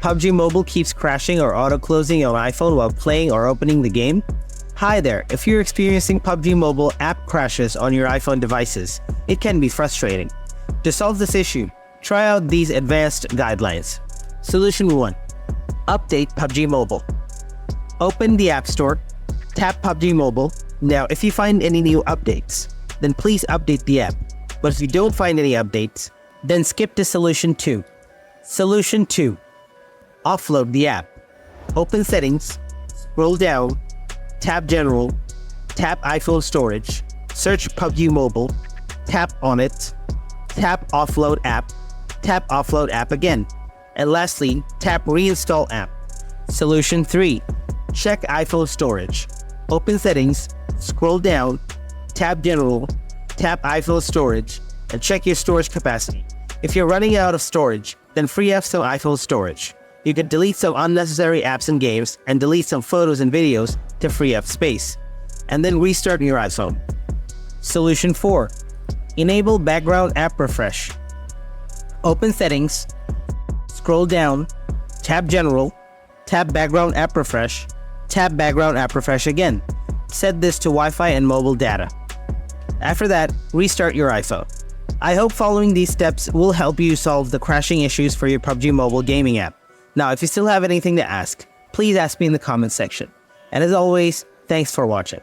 PUBG Mobile keeps crashing or auto-closing on iPhone while playing or opening the game? Hi there, if you're experiencing PUBG Mobile app crashes on your iPhone devices, it can be frustrating. To solve this issue, try out these advanced guidelines. Solution 1. Update PUBG Mobile. Open the App Store, tap PUBG Mobile. Now, if you find any new updates, then please update the app. But if you don't find any updates, then skip to Solution 2. Solution 2. Offload the app. Open Settings, scroll down, tap General, tap iPhone Storage, search PUBG Mobile, tap on it, tap Offload app, tap Offload app again, and lastly, tap Reinstall app. Solution 3. Check iPhone Storage. Open Settings, scroll down, tap General, tap iPhone Storage, and check your storage capacity. If you're running out of storage, then free up some iPhone storage. You can delete some unnecessary apps and games, and delete some photos and videos to free up space. And then restart your iPhone. Solution 4. Enable background app refresh. Open Settings, scroll down, tap General, tap Background App Refresh, tap Background App Refresh again. Set this to Wi-Fi and mobile data. After that, restart your iPhone. I hope following these steps will help you solve the crashing issues for your PUBG Mobile gaming app. Now, if you still have anything to ask, please ask me in the comments section. And as always, thanks for watching.